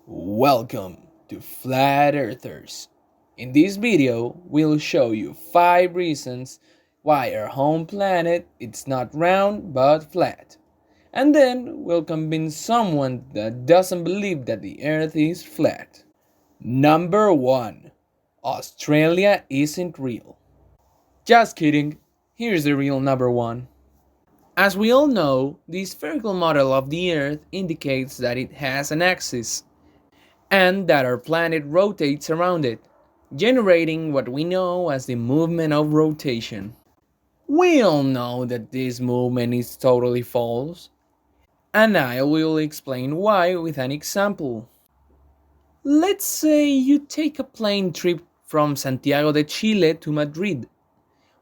Welcome to Flat Earthers. In this video, we'll show you 5 reasons why our home planet is not round but flat. And then we'll convince someone that doesn't believe that the Earth is flat. Number 1. Australia isn't real. Just kidding. Here's the real number 1. As we all know, the spherical model of the Earth indicates that it has an axis and that our planet rotates around it, generating what we know as the movement of rotation. We all know that this movement is totally false, and I will explain why with an example. Let's say you take a plane trip from Santiago de Chile to Madrid.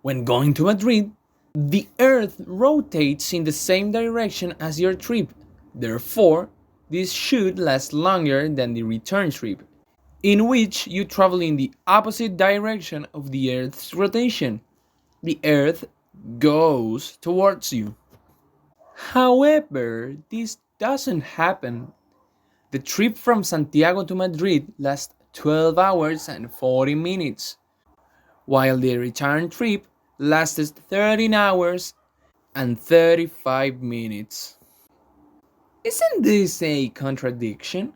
When going to Madrid, the Earth rotates in the same direction as your trip. Therefore, this should last longer than the return trip, in which you travel in the opposite direction of the Earth's rotation. The Earth goes towards you. However, this doesn't happen. The trip from Santiago to Madrid lasts 12 hours and 40 minutes, while the return trip lasts 13 hours and 35 minutes. Isn't this a contradiction?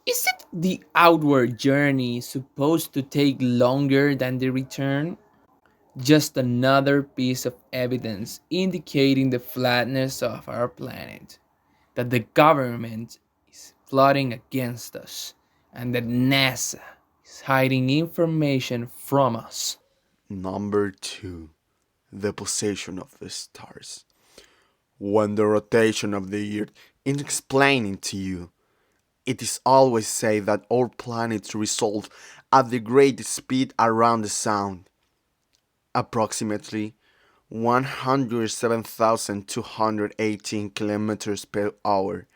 Isn't the outward journey supposed to take longer than the return? Just another piece of evidence indicating the flatness of our planet, that the government is plotting against us, and that NASA is hiding information from us. Number 2. The position of the stars. When the rotation of the Earth is explaining to you, it is always said that our planets revolve at the great speed around the sun, approximately 107,218 kilometers per hour.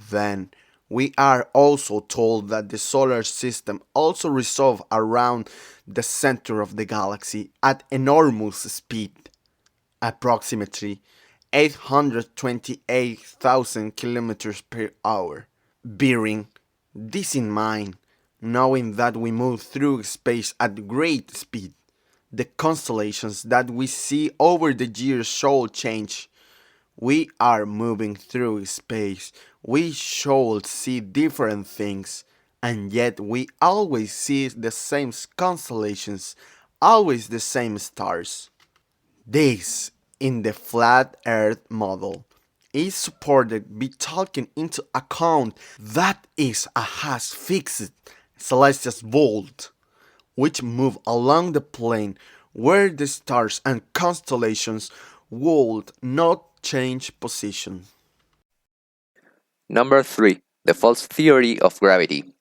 Then, we are also told that the solar system also revolves around the center of the galaxy at enormous speed, approximately 828,000 kilometers per hour. Bearing this in mind, knowing that we move through space at great speed, the constellations that we see over the years should change. We are moving through space. We should see different things, and yet we always see the same constellations, always the same stars. This, in the flat Earth model, is supported by taking into account that is a has fixed celestial vault, which move along the plane where the stars and constellations would not change position. Number 3. The false theory of gravity.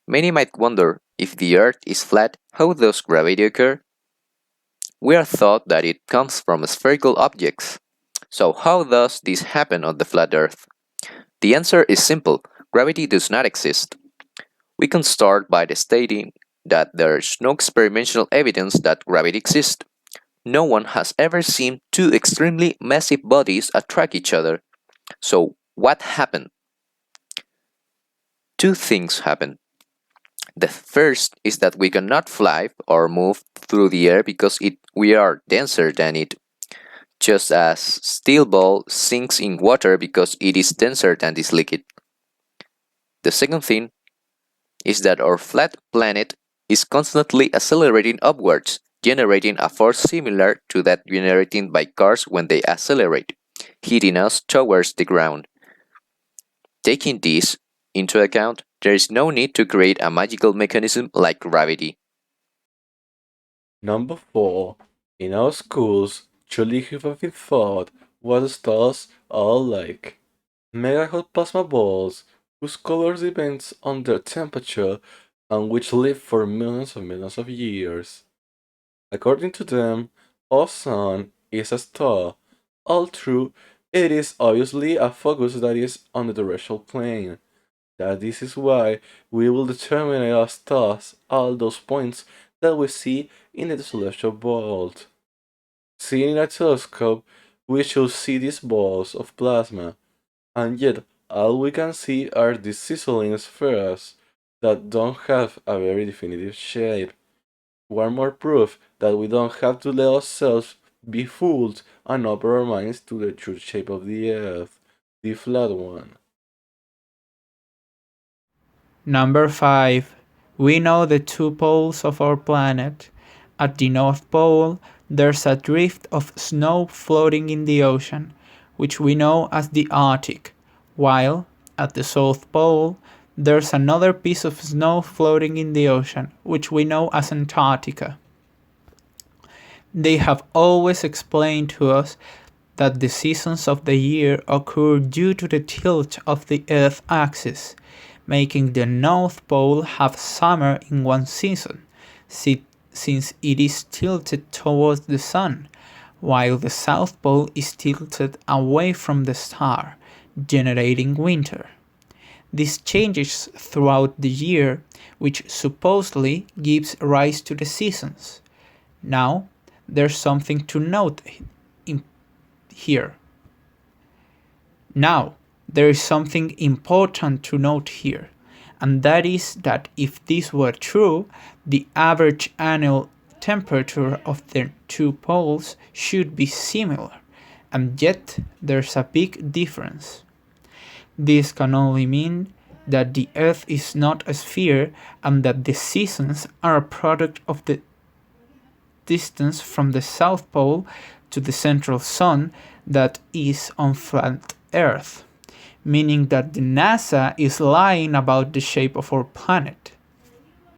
Many might wonder, if the Earth is flat, how does gravity occur? We are taught that it comes from spherical objects. So how does this happen on the flat Earth? The answer is simple. Gravity does not exist. We can start by stating that there is no experimental evidence that gravity exists. No one has ever seen two extremely massive bodies attract each other. So what happened? Two things happen. The first is that we cannot fly or move through the air because we are denser than it, just as steel ball sinks in water because it is denser than this liquid. The second thing is that our flat planet is constantly accelerating upwards, generating a force similar to that generated by cars when they accelerate, hitting us towards the ground. Taking this into account, there is no need to create a magical mechanism like gravity. Number 4. In our schools, children have been taught what the stars are like. Mega hot plasma balls, whose colors depends on their temperature and which live for millions of years. According to them, our sun is a star, although it is obviously a focus that is on the terrestrial plane. That this is why we will determine our stars all those points that we see in the celestial vault. Seeing in a telescope, we should see these balls of plasma, and yet all we can see are these sizzling spheres that don't have a very definitive shape. One more proof that we don't have to let ourselves be fooled and open our minds to the true shape of the Earth, the flat one. Number 5. We know the two poles of our planet. At the North Pole, there's a drift of snow floating in the ocean, which we know as the Arctic, while at the South Pole, there's another piece of snow floating in the ocean, which we know as Antarctica. They have always explained to us that the seasons of the year occur due to the tilt of the Earth axis, making the North Pole have summer in one season, since it is tilted towards the sun, while the South Pole is tilted away from the star, generating winter. This changes throughout the year, which supposedly gives rise to the seasons. Now, there's something to note here. Now, there is something important to note here, and that is that if this were true, the average annual temperature of the two poles should be similar, and yet there's a big difference. This can only mean that the Earth is not a sphere and that the seasons are a product of the distance from the South Pole to the central sun that is on flat Earth, meaning that the NASA is lying about the shape of our planet.